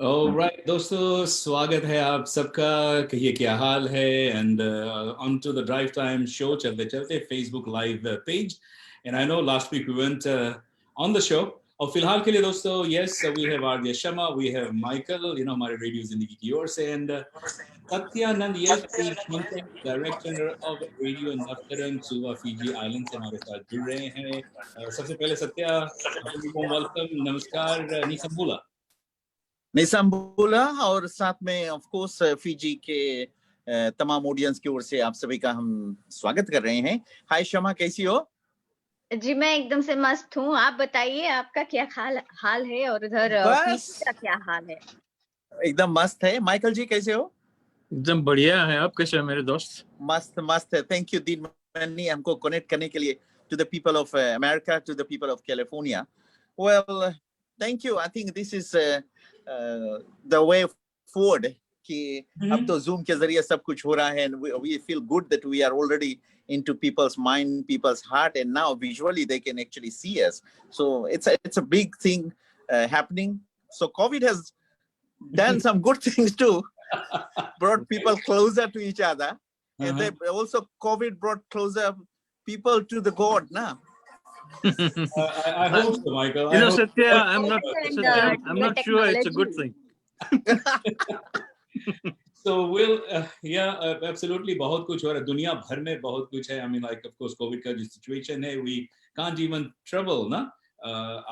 Right दोस्तों, स्वागत है आप सबका। कहिए क्या हाल है। And on to the drive time show चलते चलते Facebook live page. And I know last week we went on the show. और फिलहाल के लिए दोस्तों, yes we have RJ Shama, we have Michael, हमारे रेडियो जिंदगी की ओर से। And Satya Nand, yes, the content director of Radio Navtaran Suva Fiji Island से हमारे साथ जुड़ रहे हैं। सबसे पहले सत्या, वेलकम, नमस्कार, निसंबुला। निसंबुला और साथ में ऑफ कोर्स फिजी के तमाम ऑडियंस की ओर से आप सभी का हम स्वागत कर रहे हैं। हाय शमा, कैसी हो? जी मैं एकदम से मस्त हूँ। आप बताइए आपका क्या हाल है और उधर फिजी का क्या हाल है? एकदम मस्त है। माइकल जी कैसे हो? एकदम बढ़िया है। आप कैसे हो मेरे दोस्त? मस्त मस्त है। थैंक यू दीन मनी हमको कनेक्ट करने के लिए to the people of America, to the people of California. Well thank you. I think this is the way forward कि अब तो जूम के जरिए सब कुछ हो रहा है। We feel good that we are already into people's mind, people's heart, and now visually they can actually see us. So it's a big thing happening. So COVID has done some good things too. Brought people closer to each other, and they also COVID brought closer people to the God. Now, I hope so, Michael. You know, Satya, I'm not sure it's a good thing. So we'll absolutely बहुत कुछ हो रहा है दुनिया भर में, बहुत कुछ है। I mean, like of course COVID का जो situation है, we can't even travel ना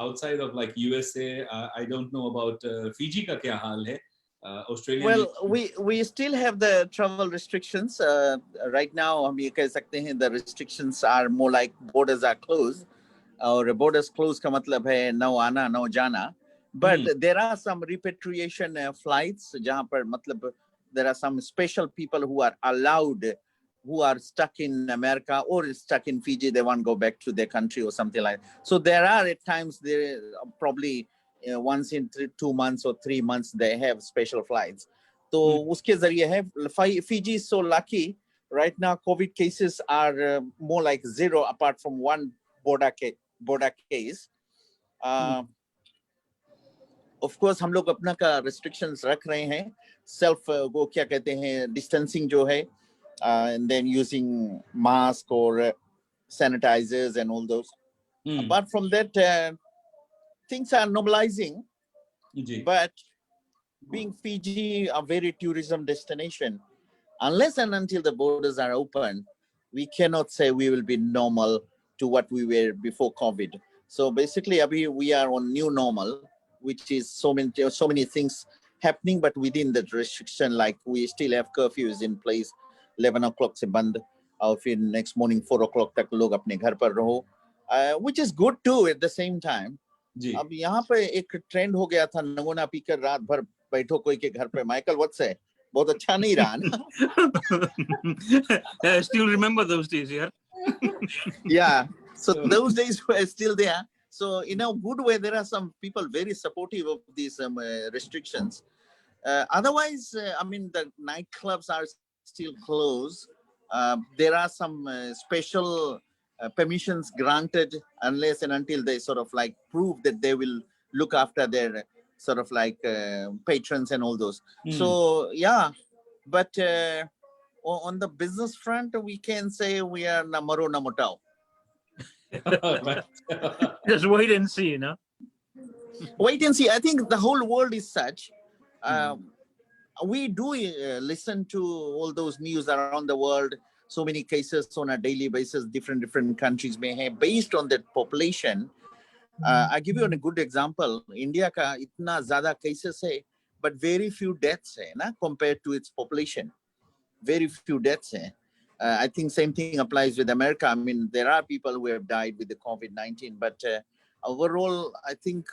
outside of like USA. I don't know about Fiji का क्या हाल है। Australia well, we still have the travel restrictions right now. हम ये कह सकते हैं the restrictions are more like borders are closed. और borders closed का मतलब है no आना no जाना. But there are some repatriation flights जहाँ पर मतलब there are some special people who are allowed, who are stuck in America or stuck in Fiji. They want to go back to their country or something like that. So there are at times there probably once in 2 months or 3 months they have special flights. तो उसके जरिए है। Fiji is so lucky right now. COVID cases are more like zero apart from one border case. Of course हम लोग अपना का restrictions रख रहे हैं। सेल्फ वो क्या कहते हैं डिस्टेंसिंग जो है, एंड देन यूजिंग मास्क और sanitisers and all those. Apart from that things are normalising, but being Fiji a very tourism destination, unless and until the borders are open, we cannot say we will be normal to what we were before COVID. So basically abhi we are on new normal, which is so many things happening, but within the restriction, like we still have curfews in place, 11 o'clock se band, और फिर next morning 4 o'clock तक लोग अपने घर पर रहो, which is good too at the same time. अब यहाँ पे एक ट्रेंड हो गया था नगोना पीकर रात भर बैठो कोई के घर पे। माइकल व्हाट से बहुत अच्छा नहीं रहा ना? I still remember those days, yeah. Yeah, so those days were still there. So in a good way, there are some people very supportive of these restrictions. Otherwise, I mean, the nightclubs are still closed. There are some special permissions granted unless and until they sort of like prove that they will look after their sort of like patrons and all those. So yeah, but on the business front, we can say we are namaro namotao. Just wait and see, you know. Wait and see. I think the whole world is such. We do listen to all those news around the world. So many cases on a daily basis. Different countries may have based on that population. I give you a good example. India का इतना ज़्यादा cases है, but very few deaths है ना compared to its population. Very few deaths है. I think same thing applies with America. I mean, there are people who have died with the COVID-19, but overall, I think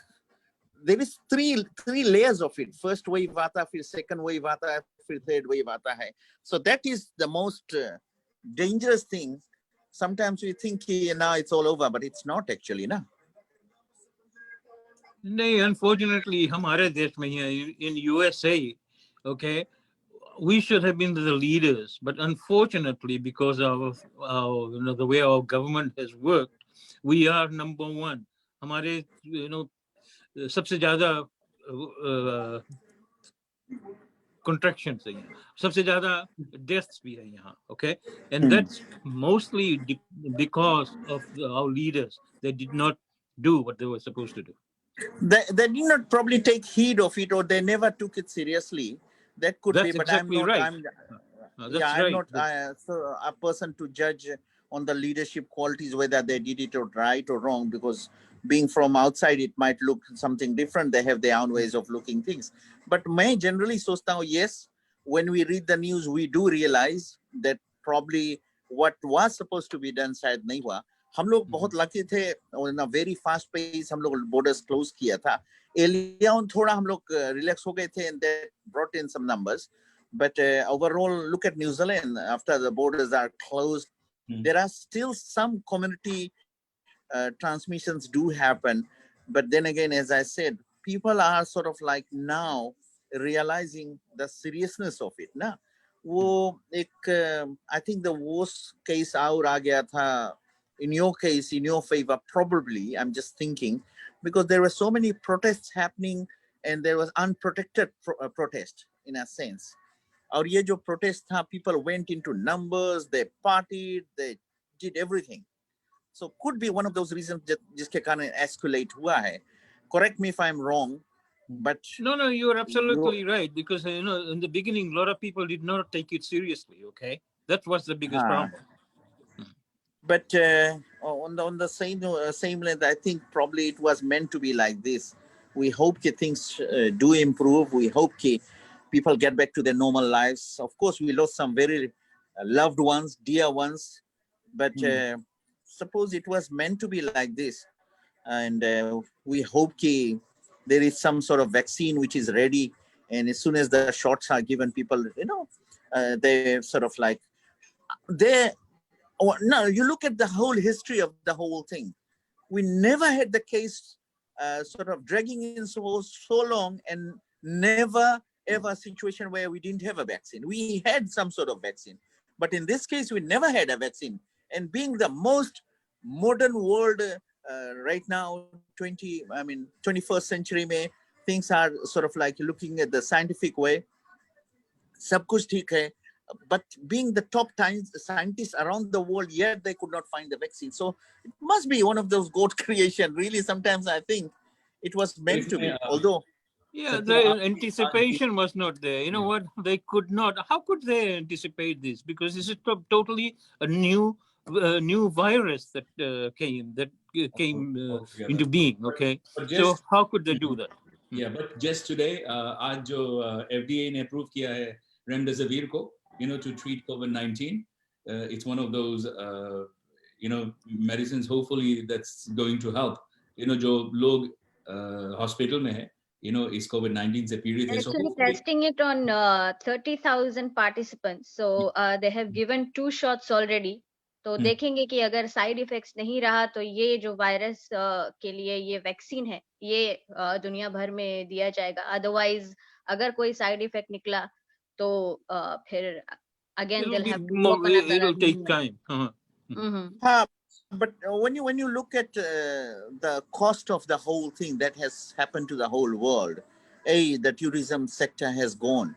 there is three layers of it. First wave आता, फिर second wave आता है, फिर third wave आता है. So that is the most dangerous thing. Sometimes we think now it's all over, but it's not actually, na. नहीं, unfortunately, हमारे देश में in USA, okay, we should have been the leaders, but unfortunately, because of the way our government has worked, we are number one. हमारे सबसे ज़्यादा contractions है यहाँ, सबसे ज़्यादा deaths भी है यहाँ, okay, and that's mostly because of our leaders. They did not do what they were supposed to do. They did not probably take heed of it, or they never took it seriously. That could be, That's but exactly right. That's I'm right. not so a person to judge on the leadership qualities whether they did it or right or wrong, because being from outside it might look something different. They have their own ways of looking things. But मैं generally सोचता हूँ, yes, when we read the news we do realize that probably what was supposed to be done शायद नहीं हुआ. हम लोग बहुत lucky थे, in a very fast pace हम लोग borders close किया था. early on थोड़ा हम लोग relax हो गए थे, and that brought in some numbers. But overall, look at New Zealand. After the borders are closed, there are still some community transmissions do happen. But then again, as I said, people are sort of like now realizing the seriousness of it. ना वो एक I think the worst case और आ गया था. In your case, in your favor, probably, I'm just thinking, because there were so many protests happening, and there was unprotected protest in a sense. और ये जो protest था, people went into numbers, they partied, they did everything. So could be one of those reasons जिसके कारण escalate हुआ है. Correct me if I'm wrong, but no, you're absolutely right, because in the beginning a lot of people did not take it seriously. Okay, that was the biggest problem. But on the same length, I think probably it was meant to be like this. We hope that things do improve. We hope that people get back to their normal lives. Of course, we lost some very loved ones, dear ones, but suppose it was meant to be like this, and we hope that there is some sort of vaccine which is ready, and as soon as the shots are given, people, they sort of like they. Oh, no, you look at the whole history of the whole thing. We never had the case sort of dragging in so long, and never ever a situation where we didn't have a vaccine. We had some sort of vaccine, but in this case, we never had a vaccine. And being the most modern world right now, 21st century, में things are sort of like looking at the scientific way. सब कुछ ठीक है. But being the top scientists around the world, yet they could not find the vaccine. So it must be one of those God creation. Really, sometimes I think it was meant to be. Although, the anticipation was not there. You know what? They could not. How could they anticipate this? Because this is totally a new virus that came into being. Okay, so how could they do that? Yeah, but just today, आज जो FDA ने approve किया है remdesivir को, to treat COVID-19. It's one of those, medicines. Hopefully, that's going to help. जो लोग hospital में है, is COVID-19 से पीड़ित है. Actually, testing it on 30,000 participants. So they have given 2 shots already. तो देखेंगे कि अगर साइड इफेक्ट्स नहीं रहा तो ये जो वायरस के लिए ये वैक्सीन है ये दुनिया भर में दिया जाएगा. अदरवाइज अगर कोई साइड इफेक्ट निकला तो फिर again they'll have to walk another. It'll take time. but when you look at the cost of the whole thing that has happened to the whole world, the tourism sector has gone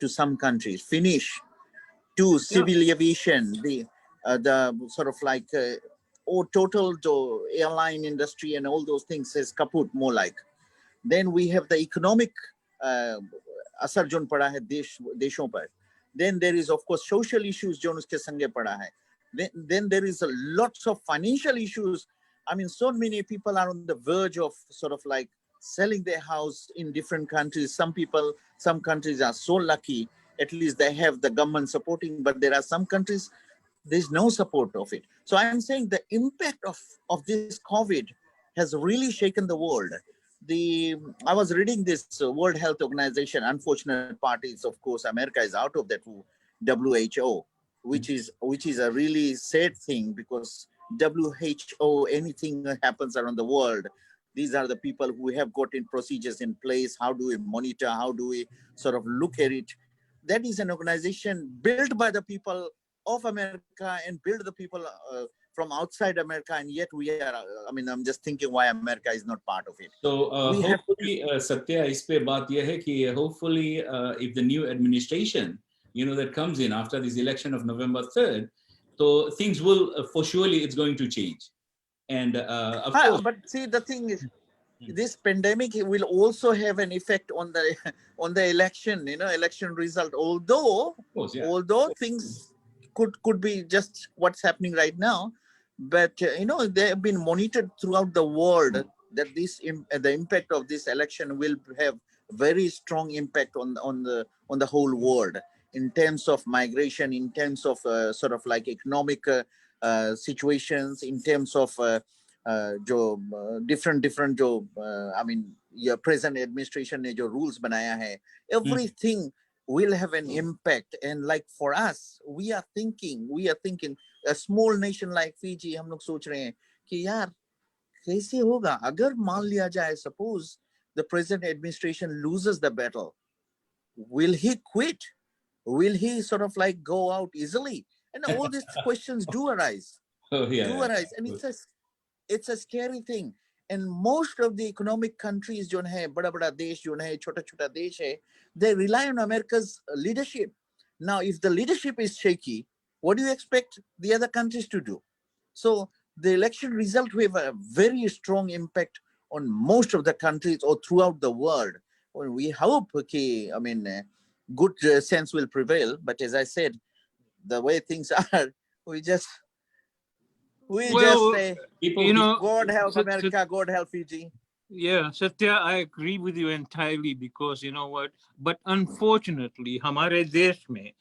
to some countries, finish. 2, civil aviation, the sort of like total airline industry and all those things is kaput, more like. Then we have the economic असर जो पड़ा है देशों पर. Then there is of course social issues जो उसके संगे पड़ा है. Then there is lots of financial issues. I mean, so many people are on the verge of sort of like selling their house in different countries. Some countries are so lucky, at least they have the government supporting, but there are some countries there's no support of it. So I'm saying the impact of this COVID has really shaken the world. I was reading this World Health Organization. Unfortunate part is, of course, America is out of that WHO, which is a really sad thing, because WHO, anything that happens around the world, these are the people who have gotten procedures in place. How do we monitor? How do we sort of look at it? That is an organization built by the people of America and built the people from outside America, and yet we are. I mean, I'm just thinking why America is not part of it. So We have hopefully, Satya, इस पे बात यह है कि hopefully if the new administration, that comes in after this election of November 3rd, so things will for surely it's going to change. And of course, but see, the thing is, this pandemic will also have an effect on the on the election, election result. Although of course, yeah. although things could be just what's happening right now, but they have been monitored throughout the world that the impact of this election will have very strong impact on the whole world in terms of migration, in terms of sort of like economic situations, in terms of different जो I mean your present administration ने जो rules बनाया है, everything will have an impact. And like for us, we are thinking a small nation like Fiji, हम लोग सोच रहे हैं कि यार कैसे होगा अगर मान लिया जाए, suppose the present administration loses the battle, will he quit? Will he sort of like go out easily? And all these questions do arise. Oh, yeah, Do arise, and it's a scary thing. And most of the economic countries जो है बड़ा-बड़ा देश जो है छोटा-छोटा देश है, they rely on America's leadership. Now, if the leadership is shaky, what do you expect the other countries to do? So the election result will have a very strong impact on most of the countries or throughout the world. Well, we hope, okay, I mean, good sense will prevail. But as I said, the way things are, we just say, God help America, God help Fiji. Yeah, Satya, I agree with you entirely, because you know what? But unfortunately, हमारे देश में,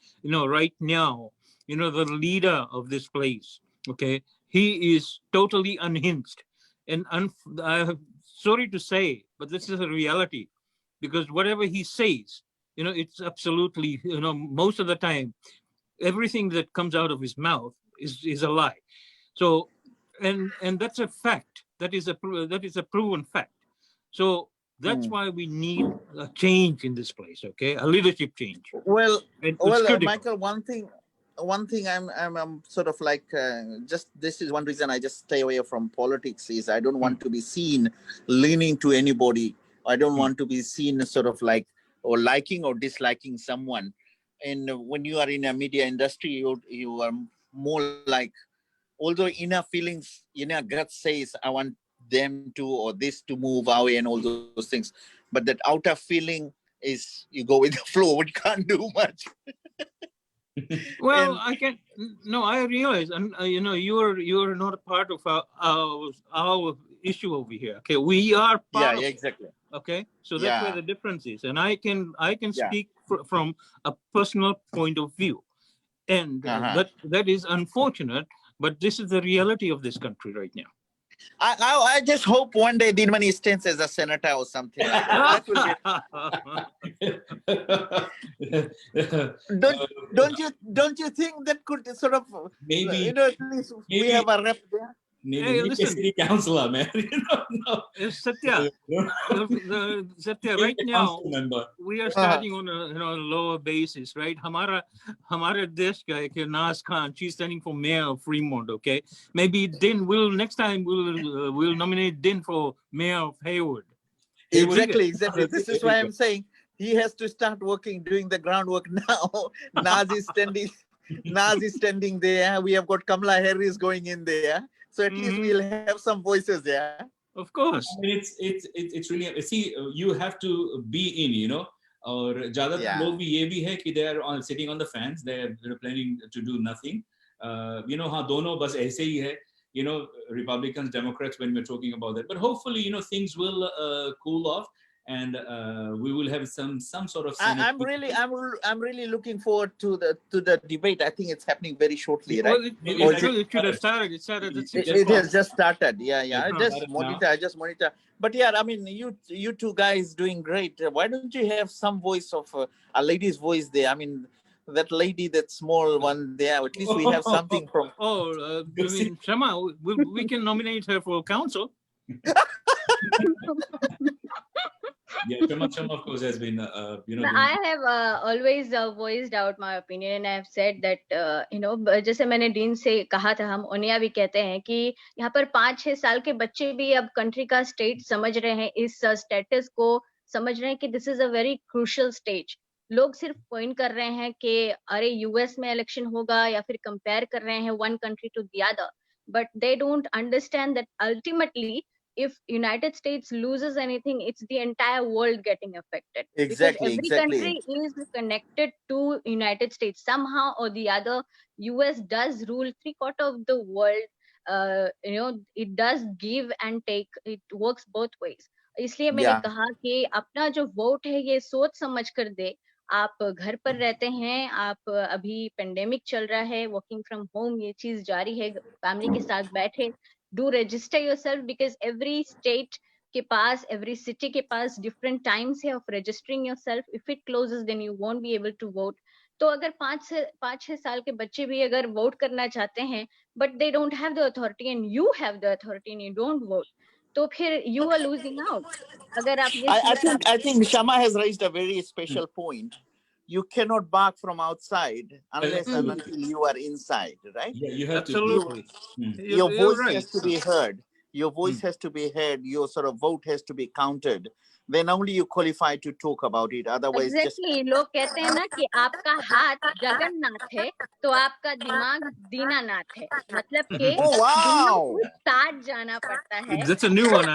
right now, the leader of this place, okay, he is totally unhinged, and sorry to say, but this is a reality, because whatever he says, it's absolutely, most of the time, everything that comes out of his mouth is a lie. So, and that's a fact. That is a proven fact. So that's why we need a change in this place. Okay, a leadership change. Well, Michael, one thing I'm sort of like just this is one reason I just stay away from politics is I don't want to be seen leaning to anybody. I don't want to be seen sort of like or liking or disliking someone. And when you are in a media industry, you are more like, although inner feelings, inner gut says I want them to or this to move away and all those things, but that outer feeling is you go with the flow. We can't do much. Well, I realize, and you're not a part of our issue over here. Okay, we are part. Yeah, exactly. Okay, so that's where the difference is, and I can speak from a personal point of view, and that is unfortunate, but this is the reality of this country right now. I just hope one day Dinmani stands as a senator or something like that. Don't you think that could sort of maybe at least we have a rep there? Hey, listen, city councillor, man. Satya, Satya, right now we are starting on a lower basis, right? Hamara desh ka hai ki Naz Khan, she's standing for mayor of Fremont. Okay, maybe next time we'll nominate Din for mayor of Hayward. Exactly. This is why I'm saying he has to start doing the groundwork now. Naz is standing there. We have got Kamala Harris going in there. So at least we'll have some voices there. Of course. I mean, it's really, see, you have to be in, or ज़्यादातर लोग भी ये भी है कि they are sitting on the fence, they're planning to do nothing. हाँ दोनों बस ऐसे ही है, Republicans, Democrats, when we're talking about that. But hopefully, things will cool off, and we will have some sort of. I'm really looking forward to the debate. I think it's happening very shortly, right? Well, it should have started. It started at 6 It has just started. Yeah. I just monitor. But yeah, I mean, you two guys doing great. Why don't you have some voice of a lady's voice there? I mean, that lady, that small one there. At least we have something from. I mean, Shama, we can nominate her for council. Yeah, Shama of course has been, I have always voiced out my opinion and I have said that जैसे मैंने dean से कहा था, हम ओनिया भी कहते हैं कि यहाँ पर 5-6 साल के बच्चे भी अब कंट्री का स्टेट समझ रहे हैं, इस स्टेटस को समझ रहे हैं कि this is a very crucial stage. लोग सिर्फ पॉइंट कर रहे हैं कि अरे यूएस में इलेक्शन होगा या फिर कंपेयर कर रहे हैं one country to the other, but they don't understand that ultimately if United States loses anything, it's the entire world getting affected. Because Exactly, every exactly. country is connected to United States somehow or the other. US does rule 3/4 of the world. It does give and take. It works both ways. इसलिए मैंने Yeah. कहा कि अपना जो vote है ये सोच समझ कर दे। आप घर पर रहते हैं, आप अभी पेंडेमिक चल रहा है, वर्किंग फ्रॉम होम ये चीज जारी है, फैमिली के साथ बैठे, do register yourself because every state के पास, every city के पास different times है of registering yourself. If it closes then you won't be able to vote. तो अगर 5-6 साल के बच्चे भी अगर वोट करना चाहते हैं but they don't have the authority and you have the authority and you don't vote, तो फिर you are losing out. अगर आप ये I सोच think आप I think Shama has raised a very special point. You cannot bark from outside unless and Absolutely. until you are inside, right? Yeah, you have to. Absolutely. Your You're voice right. has to be heard. Your voice has to be heard. Your sort of vote has to be counted. Then only you qualify to talk about it. Otherwise, just exactly लोग कहते हैं ना कि आपका हाथ जगन्नाथ है तो आपका दिमाग दीनानाथ है, मतलब कि oh दोनों wow. को साथ जाना पड़ता है। That's a new one.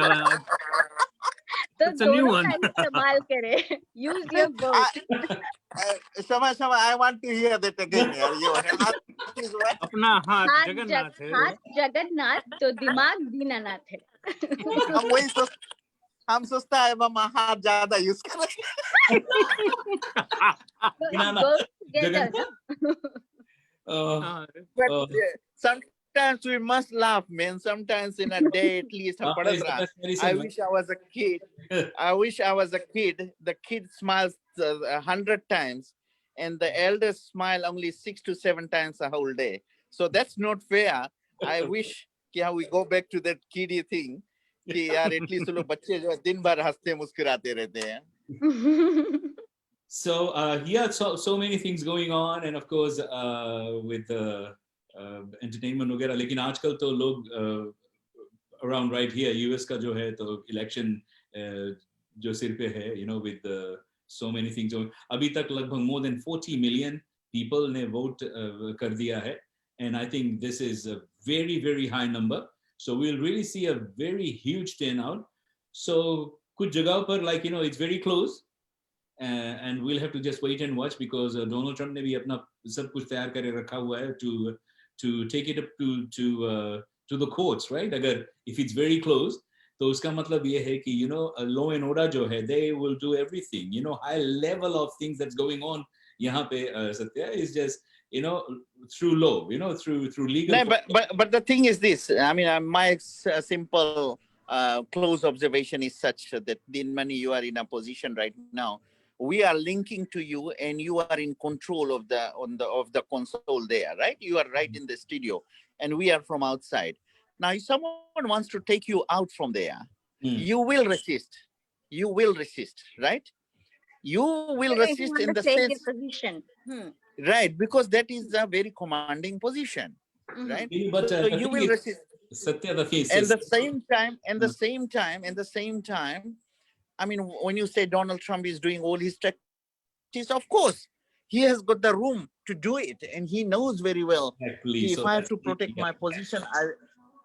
तो That's a new दोनों one. का इस्तेमाल करें, use your both. Shama, I want to hear that again. Your heart is what? अपना हाथ हाथ जगन्नाथ है। हाथ जगन्नाथ तो दिमाग दीनानाथ है। हम सोचता है मामा हाथ ज्यादा यूज कर रहे It goes together, ना? but sometimes we must laugh, man. Sometimes in a day at least हम पढ़ Is the रहा। best I medicine, wish I was a kid. I wish I was a kid. The kid smiles 100 times and the elders smile only 6 to 7 times a whole day. So that's not fair. I wish कि we go back to that kiddie thing कि यार at least लोग बच्चे जो है दिन भर हंसते मुस्कुराते रहते हैं। So yeah, so many things going on, and of course with entertainment वगैरह, लेकिन आजकल तो लोग around right here US का जो है तो election जो सिर पे है, with so many things going, अभी तक लगभग more than 40 million people ने vote कर दिया है, and I think this is a very very high number. So we'll really see a very huge turnout. So कुछ जगह पर like it's very close. And we'll have to just wait and watch because Donald Trump ने भी अपना सब कुछ तैयार करके रखा हुआ है to take it up to the courts, right? अगर if it's very close, तो उसका मतलब ये है कि law and order जो है, they will do everything. High level of things that's going on यहाँ पे Satya is just through law, through legal. No, but the thing is this. I mean, my simple close observation is such that Din Mani, you are in a position right now. We are linking to you, and you are in control of the console there, right? You are right in the studio, and we are from outside. Now, if someone wants to take you out from there, you will resist. You will resist, right? You will If you resist want in to the take sense, your position. right? Because that is a very commanding position, right? But So you will resist. Satya, the face And is the same time, I mean, when you say Donald Trump is doing all his strategies, of course, he has got the room to do it, and he knows very well. exactly. If So I have that's to protect yeah. my position,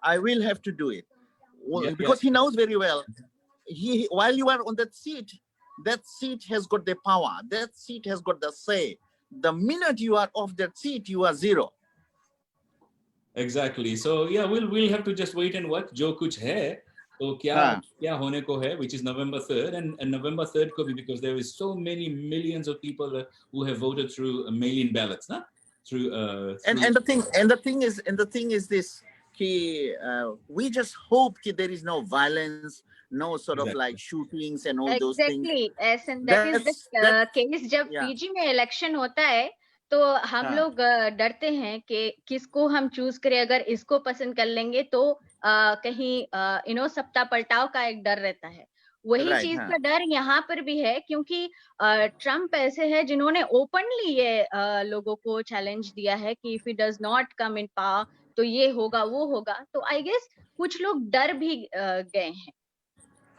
I will have to do it. Yeah, Because he knows very well. While you are on that seat has got the power. That seat has got the say. The minute you are off that seat, you are zero. Exactly. So yeah, we'll have to just wait and watch. जो कुछ है तो क्या होने को है, which is November 3rd, and November 3rd could be because there is so many millions of people who have voted through mail-in ballots, na? Through and the thing is this. We just hope that there is no violence, no sort of like shootings and all those things. Exactly. Yes, and that is the case. जब PG में election होता है तो हम लोग डरते हैं कि किसको हम चूज करें, अगर इसको पसंद कर लेंगे तो कहीं सत्ता पलटाव का एक डर रहता है। वही Right, चीज हाँ. का डर यहाँ पर भी है, क्योंकि ट्रम्प ऐसे है जिन्होंने ओपनली ये लोगों को चैलेंज दिया है कि if he does not come in power तो ये होगा वो होगा, तो आई गेस कुछ लोग डर भी गए हैं.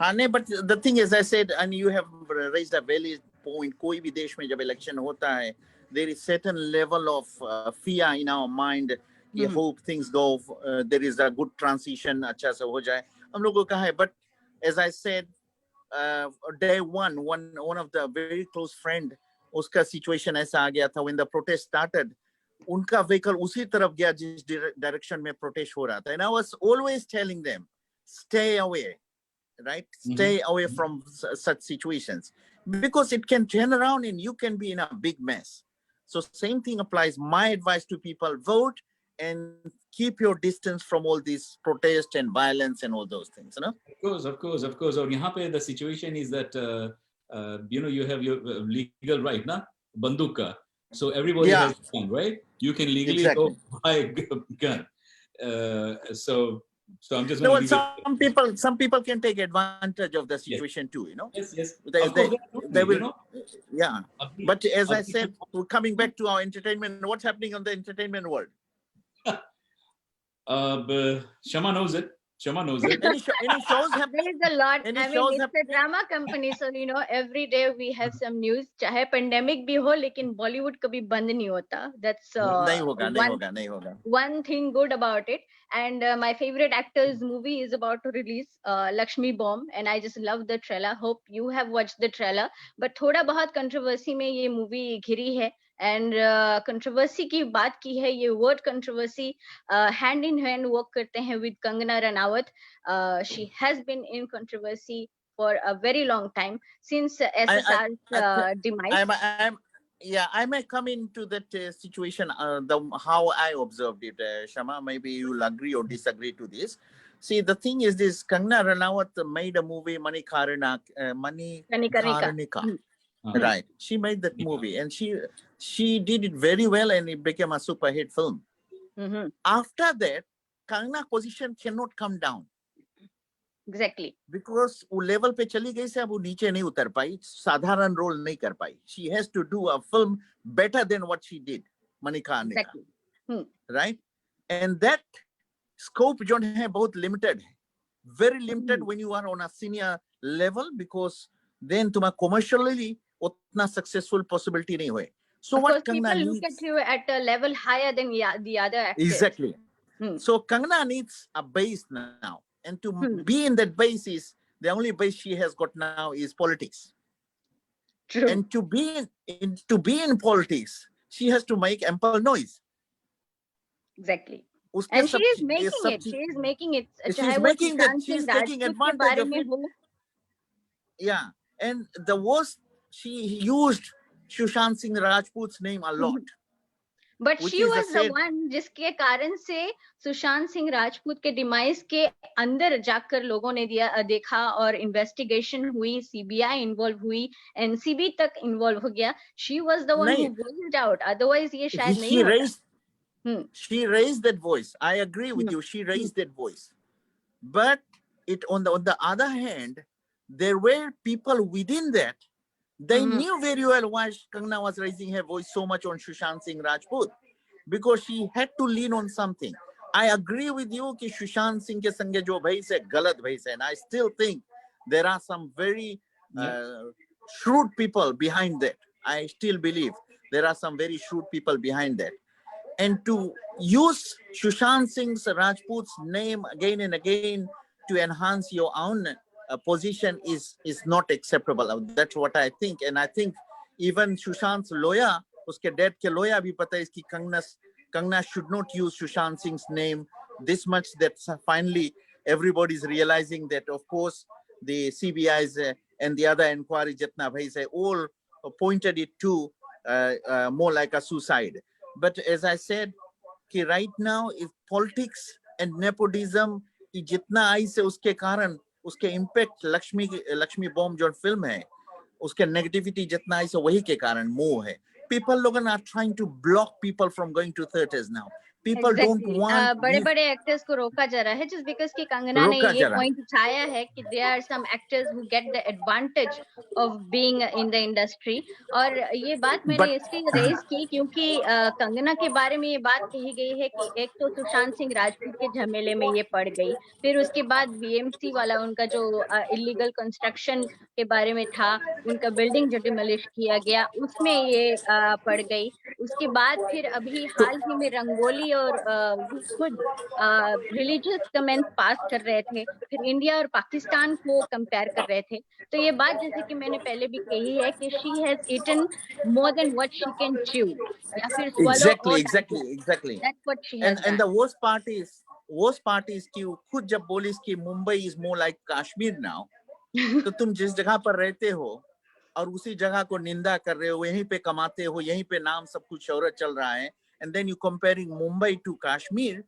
हाँ नहीं, but the thing is, I said, and you have raised a valid point. कोई भी देश में जब इलेक्शन होता है, there is certain level of fear in our mind. कि hope things go, there is a good transition, अच्छा से हो जाए. हम लोगों का है, but as I said, day one of the very close friend, उसका situation ऐसा आ गया था when the protest started. उनका vehicle उसी तरफ गया जिस direction में protest हो रहा था. And I was always telling them, stay away. Right? Stay away from such situations, because it can turn around and you can be in a big mess. So same thing applies. My advice to people: vote and keep your distance from all these protests and violence and all those things. You know? Of course. और यहाँ पे the situation is that you have your legal right ना बंदूक का. So everybody Yeah, has a gun, right? You can legally exactly. go buy a gun. So I'm just No, going to and leave it. some people can take advantage of the Yes, situation too. You know, yes. they Of course, they, absolutely. they will. Yeah, Abhi- but as I abhi- said, we're coming back to our entertainment. What's happening on the entertainment world? Shama knows it. Any shows happening? There is a lot. Any I mean, shows it's a happening? drama company, so every day we have some news. चाहे pandemic भी हो, लेकिन Bollywood कभी बंद नहीं होता. That's नहीं होगा, नहीं one होगा, नहीं होगा. one thing good about it. And my favorite actor's movie is about to release, Lakshmi Bomb, and I just love the trailer. Hope you have watched the trailer. But थोड़ा बहुत controversy में ये movie घिरी है. And controversy की बात की है, ये word controversy hand in hand work करते हैं with Kangana Ranaut. She has been in controversy for a very long time since SSR's demise. I may come into that situation. How I observed it, Shama. Maybe you'll agree or disagree to this. See, the thing is, this Kangana Ranaut made a movie, Manikarnika. Right? She made that movie, and she did it very well, and it became a super hit film. After that, Kangana's position cannot come down. Exactly. Because वो level पे चली गई से अब वो नीचे नहीं उतर पाई, साधारण रोल नहीं कर पाई. She has to do a film better than what she did, Manikarnika. Exactly. Right? And that scope जो है बहुत limited है. Very limited when you are on a senior level, because then तुम्हारा commercially उतना successful possibility नहीं हुए. So of what course, Kangana people needs? look at you at a level higher than the other actors. Exactly. So Kangana needs a base now. And to be in that base is the only base she has got now is politics. True. And to be in politics, she has to make ample noise. Exactly. And she is making it. She is making it. She's making that. She's taking advantage of it. Yeah. And the worst, she used Sushant Singh Rajput's name a lot. But she was the one जिसके कारण से सुशांत सिंह राजपूत के demise के अंदर जाकर लोगों ने देखा और इन्वेस्टिगेशन हुई, सीबीआई इन्वॉल्व हुई, एनसीबी तक इन्वॉल्व हो गया. She was the one who voiced out. Otherwise ये शायद नहीं होता. She raised that voice. I agree with you. She raised that voice. But on the other hand, there were people within that. They knew very well why Kangana was raising her voice so much on Sushant Singh Rajput, because she had to lean on something. I agree with you कि Sushant Singh के संगे जो भैस है गलत भैस है, and I still think there are some very shrewd people behind that. I still believe there are some very shrewd people behind that. And to use Sushant Singh Rajput's name again and again to enhance your own position is not acceptable. That's what I think. And I think even Sushant's lawyer, uske dad ke lawyer bhi pata hai ki Kangana should not use Sushant Singh's name this much, that finally everybody's realizing that, of course, the CBI's and the other inquiry jitna bhai say all pointed it to more like a suicide. But as I said, कि right now is politics and nepotism कि जितना आई से उसके कारण उसके impact Lakshmi bomb जो film है उसके negativity जितना आई से वही के कारण मोह है. People are trying to block people from going to theaters now. people don't exactly want बड़े these, बड़े एक्टर्स को रोका जा रहा है जस्ट बिकॉज कि कंगना ने रोका ये जा रहा है। पॉइंट उठाया है कि they are some actors who get the advantage of being in the industry. और ये बात मैंने But इसलिए रेज की क्योंकि कंगना के बारे में ये बात कही गई है कि एक तो सुशांत सिंह राजपूत के झमेले में ये पड़ गई, फिर उसके बाद बीएमसी वाला उनका जो इलीगल कंस्ट्रक्शन के बारे में था, उनका बिल्डिंग जो डिमोलिश किया गया उसमें ये पड़ गई। उसके बाद फिर अभी तो हाल ही में रंगोली और वो खुद रिलीजियस कमेंट पास कर रहे थे, फिर इंडिया और पाकिस्तान को कंपेयर कर रहे थे। तो ये बात जैसे कि मैंने पहले भी कही है कि she has eaten more than what she can chew, या फिर swallow exactly, और exactly, digest, exactly. That's what she has And done. the worst part is कि खुद जब बोली कि Mumbai is more like Kashmir now, तो तुम जिस जगह पर रहते हो और उसी जगह को निंदा कर रहे हो, यहीं पे कमाते हो, यहीं पे नाम सब कुछ शोहरत चल रहा है, and then you comparing Mumbai to Kashmir,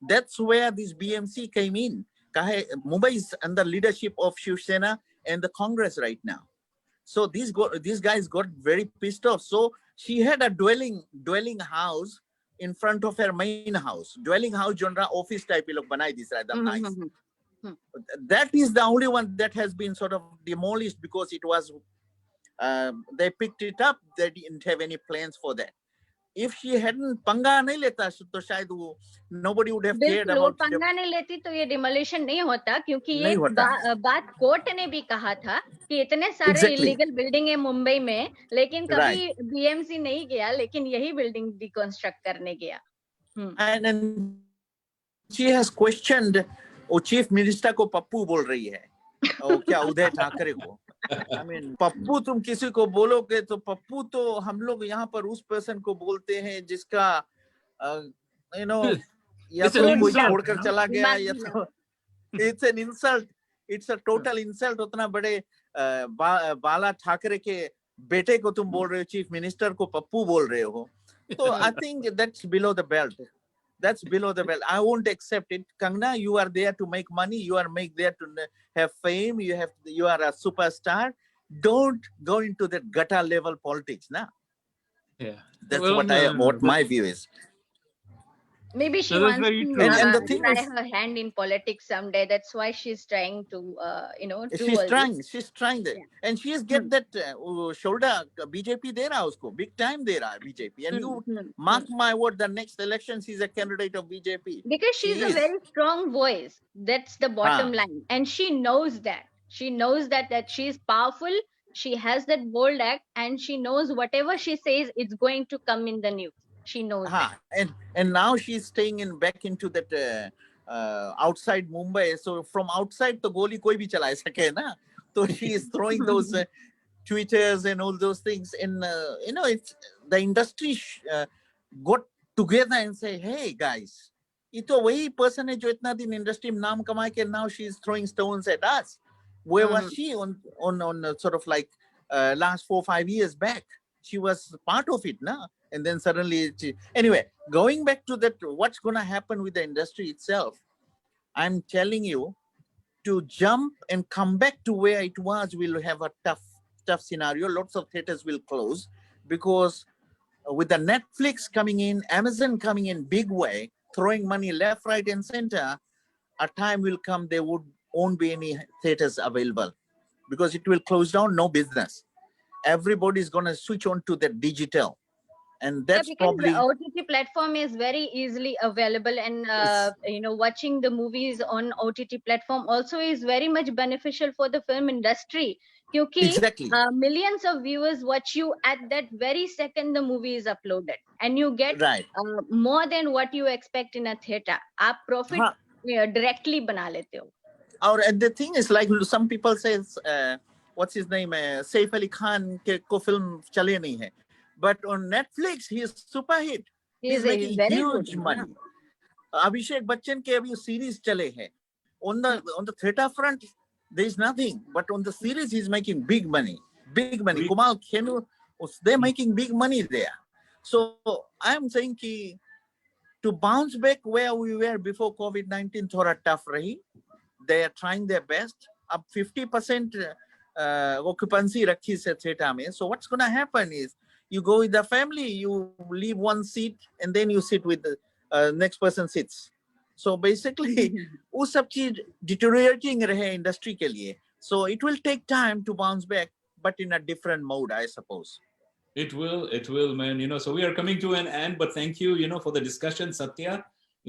that's where this BMC came in. काहे Mumbai is under leadership of Shiv Sena and the Congress right now. So these guys got very pissed off. So she had a dwelling house in front of her main house. Dwelling house genre office type लोग बनाई this रहा एकदम nice. That is the only one that has been sort of demolished because it was they picked it up. They didn't have any plans for that. If she hadn't पंगा नहीं लेता तो शायद वो nobody would have cared बिल्कुल, वो about पंगा नहीं लेती तो ये डिमोलिशन नहीं होता, क्योंकि ये नहीं होता। बात कोर्ट ने भी कहा था कि इतने सारे Exactly. इलीगल बिल्डिंग है मुंबई में, लेकिन कभी Right. बीएमसी नहीं गया, लेकिन यही बिल्डिंग डिकंस्ट्रक्ट करने गया। And she has questioned वो चीफ मिनिस्टर को पप्पू बोल रही है, और क्या उदय ठाकरे को। I mean, पप्पू तुम किसी को बोलोगे तो पप्पू तो हम लोग यहाँ पर उस पर्सन को बोलते हैं जिसका you know या It's तो an कोई insult, छोड़कर you know? चला गया दिमाग या ढीला। तो it's an insult, it's a total insult। उतना बड़े बाला ठाकरे के बेटे को तुम बोल रहे हो चीफ मिनिस्टर को पप्पू बोल रहे हो, तो I think that's below the belt। That's below the belt. I won't accept it. Kangna, you are there to make money. You are there to have fame. You are a superstar. Don't go into that gutter level politics, na? Yeah. That's Well, what my view is. Maybe she no, that's wants very to true. And the thing try is, her hand in politics someday. That's why she's trying to, do she's all this. trying that, Yeah. and she is get that shoulder BJP दे रहा उसको, big time दे रहा है BJP, and you mark my word, the next election she's a candidate of BJP. Because She she's a is. very strong voice. That's the bottom line. And she knows that. She knows that she's powerful. She has that bold act, and she knows whatever she says, it's going to come in the news. She knows that. And now she's staying back into that outside Mumbai. So from outside, तो गोली कोई भी चला सके ना. So she is throwing those tweeters and all those things. And it's the industry got together and say, hey guys, ये तो वही person है जो इतना दिन industry में नाम कमाए के now she is throwing stones at us. Where was she on sort of like last 4-5 years back? She was part of it, na? And then suddenly, anyway, going back to that, what's going to happen with the industry itself? I'm telling you, to jump and come back to where it was, we'll have a tough scenario. Lots of theaters will close because with the Netflix coming in, Amazon coming in big way, throwing money left, right, and center, a time will come there won't be any theaters available because it will close down, no business. Everybody's going to switch on to the digital. And that's because probably the OTT platform is very easily available, and watching the movies on OTT platform also is very much beneficial for the film industry. Because exactly millions of viewers watch you at that very second the movie is uploaded, and you get right more than what you expect in a theater. आप profit directly बना लेते हो. And the thing is, like some people say, what's his name, Saif Ali Khan के को film चले नहीं है, but on Netflix he is super hit. He's making very huge good, money. Abhishek Bachchan के अभी series चले हैं. On the theater front, there is nothing, but on the series he's making big money. Kumal Khenu, they're making big money there. So I'm saying कि to bounce back where we were before COVID-19 थोड़ा tough रही. They are trying their best. Up 50% occupancy rakhi se theater mein. So what's going to happen is you go with the family, you leave one seat, and then you sit with next person sits. So basically, वो सब चीज deteriorating रहे industry के लिए. So it will take time to bounce back, but in a different mode, I suppose. It will, man. So we are coming to an end, but thank you, for the discussion, Satya.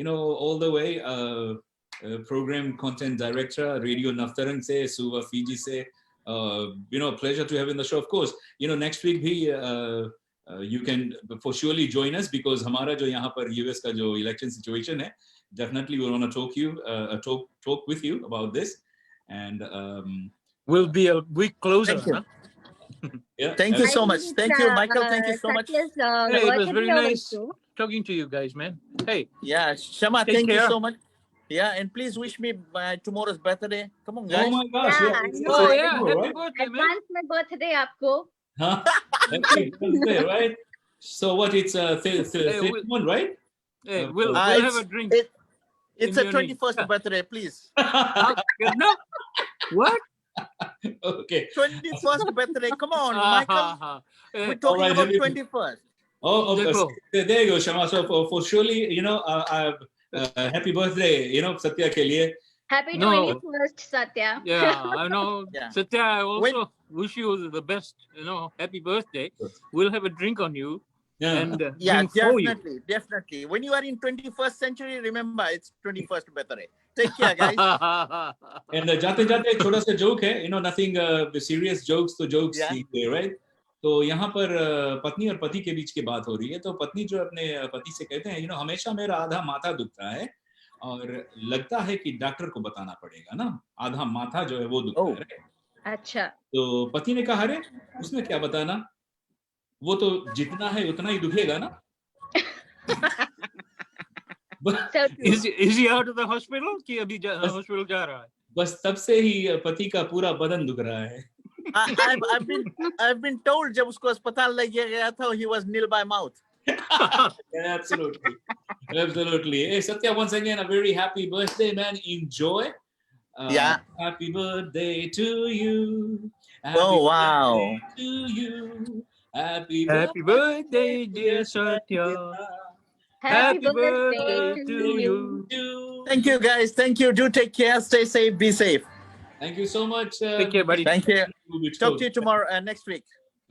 All the way, program content director, Radio Naftarang se, Suva Fiji se. Pleasure to have in the show. Of course, next week bhi, you can for surely join us because हमारा जो यहाँ पर US का जो election situation है, definitely we want to talk with you about this, and we'll be a week closer. Thank you. Huh? Yeah. Thank you so much. Thank you, Michael. Thank you so much. Satya's, Hey, it was very birthday nice also. talking to you guys, man. Hey, Yeah, Shama, Take thank you care. so much. Yeah, and please wish me tomorrow's birthday. Come on, guys. Oh my gosh! Yeah, Yeah, I it's know. oh a yeah, tomorrow, happy right? birthday, man. Advance my birthday आपको. Huh? Happy birthday, right? So what? It's Hey, 31, right? Hey, we'll Uh, have a it's drink. it's in a your name. 21st Yeah. birthday, please. No, what? Okay. 21st birthday. Come on, Michael. We're Hey, talking right, about happy- 21st. Oh, Dekho. there you go, Shama. So for surely, happy birthday, Satya ke liye. Happy No. 21st, Satya. Yeah, I know. Yeah. Satya, I also wish you the best. Happy birthday. We'll have a drink on you Yeah. and Yeah, drink for you. definitely. When you are in 21st century, remember it's 21st birthday. Take care, guys. And जाते जाते एक छोटा सा joke है, nothing serious jokes तो jokes Yeah. ही थे, right? तो यहाँ पर पत्नी और पति के बीच की बात हो रही है, तो पत्नी जो अपने पति से कहते हैं, हमेशा मेरा आधा माथा दुखता है और लगता है कि डॉक्टर को बताना पड़ेगा ना, आधा माथा जो है वो दुखता है, right? अच्छा. तो पति ने कहा, अरे उसमें क्या बताना, वो तो जितना है उतना ही दुखेगा ना. So true. Is he out of the hospital? कि अभी hospital जा रहा है? बस तब से ही पति का पूरा बदन दुख रहा है. I've been told जब उसको अस्पताल ले गया था, he was nil by mouth. Absolutely. Hey, Satya, once again, a very happy birthday, man. Enjoy. Yeah. Happy birthday to you. Oh, wow. To you. Happy birthday, dear Satya. Happy Happy birthday birthday to you. Thank you, guys. Thank you. Do take care. Stay safe. Be safe. Thank you so much. Take care, buddy. Thank you. Talk to you tomorrow, next week.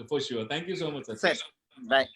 For sure. Thank you so much, Satya. Set. Bye.